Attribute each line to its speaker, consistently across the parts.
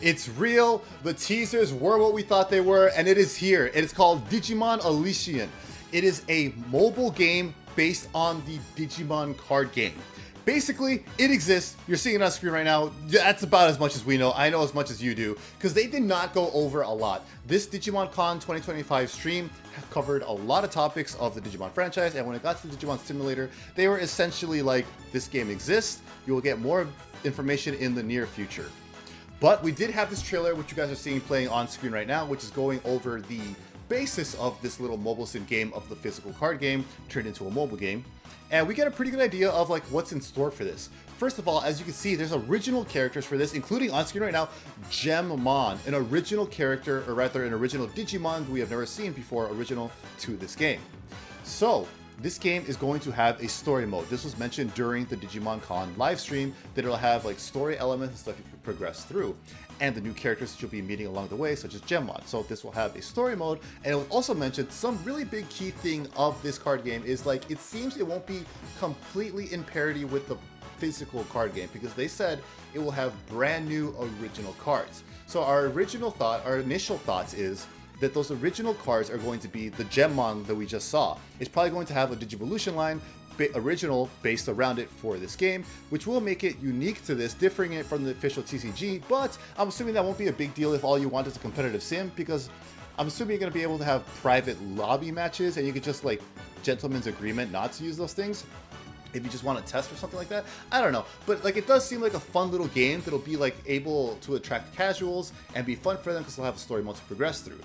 Speaker 1: It's real, the teasers were what we thought they were, and it is here. It is called Digimon Alysion. It is a mobile game based on the Digimon card game. Basically, it exists. You're seeing it on screen right now. That's about as much as we know. I know as much as you do, because they did not go over a lot. This Digimon Con 2025 stream covered a lot of topics of the Digimon franchise, and when it got to the Digimon Simulator, they were essentially like, this game exists. You will get more information in the near future. But we did have this trailer, which you guys are seeing playing on screen right now, which is going over the basis of this little mobile sim game of the physical card game turned into a mobile game. And we get a pretty good idea of like what's in store for this. First of all, as you can see, there's original characters for this, including on screen right now, Digimon, an original character, or rather an original Digimon we have never seen before, original to this game. So this game is going to have a story mode. This was mentioned during the Digimon Con live stream, that it'll have like story elements and stuff you can progress through, and the new characters that you'll be meeting along the way, such as Digimon. So this will have a story mode, and it was also mentioned some really big key thing of this card game is like, it seems it won't be completely in parity with the physical card game, because they said it will have brand new original cards. So our initial thoughts is that those original cards are going to be the Digimon that we just saw. It's probably going to have a Digivolution line original based around it for this game, which will make it unique to this, differing it from the official TCG, but I'm assuming that won't be a big deal if all you want is a competitive sim, because I'm assuming you're going to be able to have private lobby matches, and you could just like gentleman's agreement not to use those things if you just want to test or something like that. I don't know, but like it does seem like a fun little game that'll be like able to attract casuals and be fun for them, because they'll have a story mode to progress through.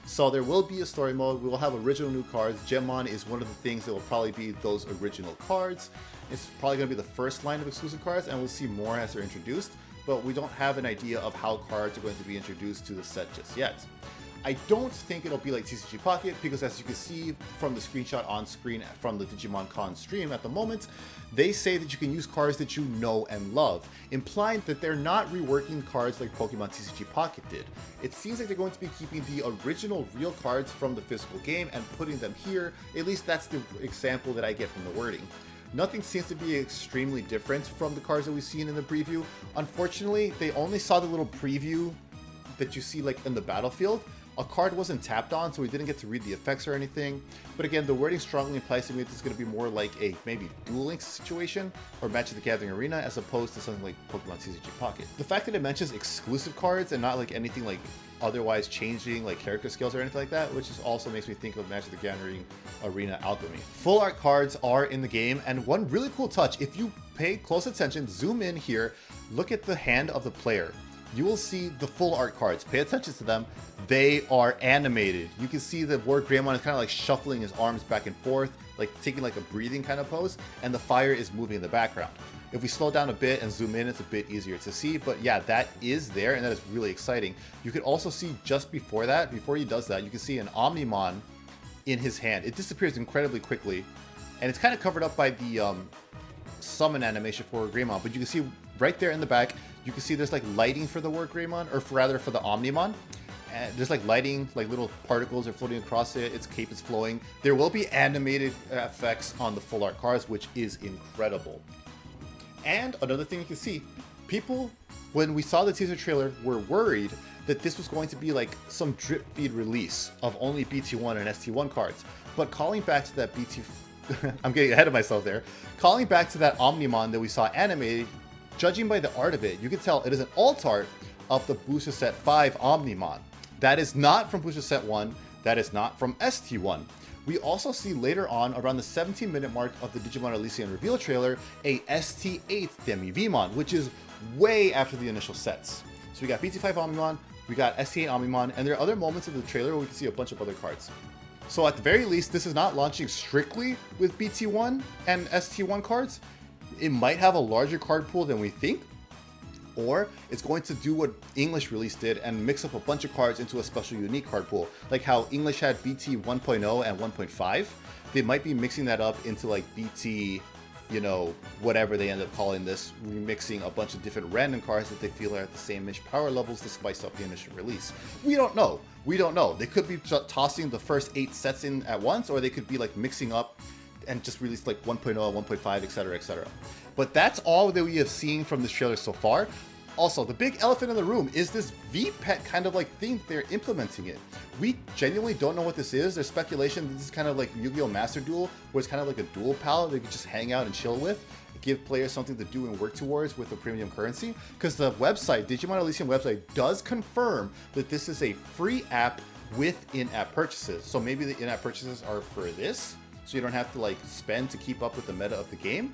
Speaker 1: So there will be a story mode. We will have original new cards. Digimon is one of the things that will probably be those original cards. It's probably going to be the first line of exclusive cards, and we'll see more as they're introduced, but we don't have an idea of how cards are going to be introduced to the set just yet. I don't think it'll be like TCG Pocket, because as you can see from the screenshot on screen from the Digimon Con stream at the moment, they say that you can use cards that you know and love, implying that they're not reworking cards like Pokemon TCG Pocket did. It seems like they're going to be keeping the original real cards from the physical game and putting them here. At least that's the example that I get from the wording. Nothing seems to be extremely different from the cards that we've seen in the preview. Unfortunately, they only saw the little preview that you see like in the battlefield. A card wasn't tapped on, so we didn't get to read the effects or anything. But again, the wording strongly implies to me this is going to be more like a maybe Duel Links situation or Magic the Gathering Arena, as opposed to something like Pokemon TCG Pocket. The fact that it mentions exclusive cards and not like anything like otherwise changing like character skills or anything like that, which is also makes me think of Magic the Gathering Arena Alchemy. Full art cards are in the game, and one really cool touch, if you pay close attention, zoom in here, look at the hand of the player. You will see the full art cards. Pay attention to them. They are animated. You can see that Lord Greymon is kind of like shuffling his arms back and forth, like taking like a breathing kind of pose, and the fire is moving in the background. If we slow down a bit and zoom in, it's a bit easier to see, but yeah, that is there, and that is really exciting. You can also see just before that, before he does that, you can see an Omnimon in his hand. It disappears incredibly quickly, and it's kind of covered up by the summon animation for Greymon, but you can see right there in the back, you can see there's like lighting for the War Greymon, or rather for the Omnimon. And there's like lighting, like little particles are floating across it, its cape is flowing. There will be animated effects on the full art cards, which is incredible. And another thing you can see, people, when we saw the teaser trailer, were worried that this was going to be like some drip feed release of only BT1 and ST1 cards. But calling back to that I'm getting ahead of myself there. Calling back to that Omnimon that we saw animated, judging by the art of it, you can tell it is an alt art of the Booster Set 5 Omnimon. That is not from Booster Set 1, that is not from ST1. We also see later on, around the 17-minute mark of the Digimon Alysion reveal trailer, a ST8 Demi-Vmon, which is way after the initial sets. So we got BT5 Omnimon, we got ST8 Omnimon, and there are other moments in the trailer where we can see a bunch of other cards. So at the very least, this is not launching strictly with BT1 and ST1 cards. It might have a larger card pool than we think, or it's going to do what English release did and mix up a bunch of cards into a special unique card pool, like how English had BT 1.0 and 1.5. They might be mixing that up into like BT, you know, whatever they end up calling this, remixing a bunch of different random cards that they feel are at the same-ish power levels to spice up the initial release. We don't know. We don't know. They could be tossing the first 8 sets in at once, or they could be like mixing up and just release like 1.0, 1.5, etc., etc. But that's all that we have seen from this trailer so far. Also, the big elephant in the room is this VPET kind of like theme they're implementing it. We genuinely don't know what this is. There's speculation that this is kind of like Yu-Gi-Oh! Master Duel, where it's kind of like a dual pal that you can just hang out and chill with, give players something to do and work towards with a premium currency. Because the website, Digimon Alysion website, does confirm that this is a free app with in-app purchases. So maybe the in-app purchases are for this, so you don't have to like spend to keep up with the meta of the game,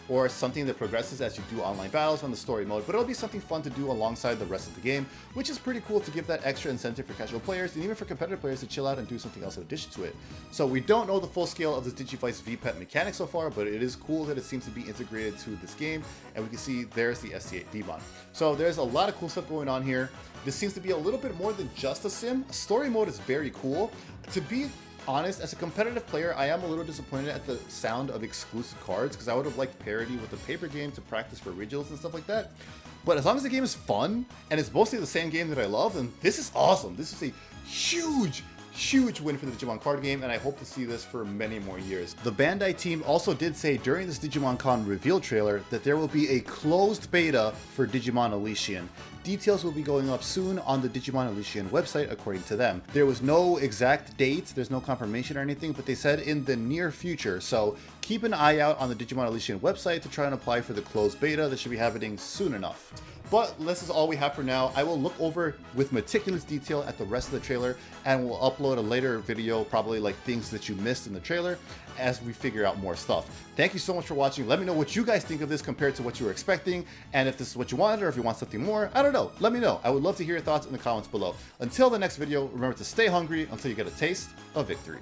Speaker 1: or something that progresses as you do online battles on the story mode, but it'll be something fun to do alongside the rest of the game, which is pretty cool to give that extra incentive for casual players and even for competitive players to chill out and do something else in addition to it. So we don't know the full scale of this Digivice VPET mechanic so far, but it is cool that it seems to be integrated to this game, and we can see there's the ST8 Demon. So there's a lot of cool stuff going on here. This seems to be a little bit more than just a sim. Story mode is very cool. To be honest, as a competitive player, I am a little disappointed at the sound of exclusive cards, because I would have liked parity with the paper game to practice for originals and stuff like that. But as long as the game is fun, and it's mostly the same game that I love, then this is awesome. This is a huge win for the Digimon card game, and I hope to see this for many more years. The Bandai team also did say during this Digimon Con reveal trailer that there will be a closed beta for Digimon Alysion. Details will be going up soon on the Digimon Alysion website, according to them. There was no exact dates, there's no confirmation or anything, but they said in the near future, so keep an eye out on the Digimon Alysion website to try and apply for the closed beta that should be happening soon enough. But this is all we have for now. I will look over with meticulous detail at the rest of the trailer, and we'll upload a later video, probably like things that you missed in the trailer, as we figure out more stuff. Thank you so much for watching. Let me know what you guys think of this compared to what you were expecting, and if this is what you wanted or if you want something more, I don't know. Let me know. I would love to hear your thoughts in the comments below. Until the next video, remember to stay hungry until you get a taste of victory.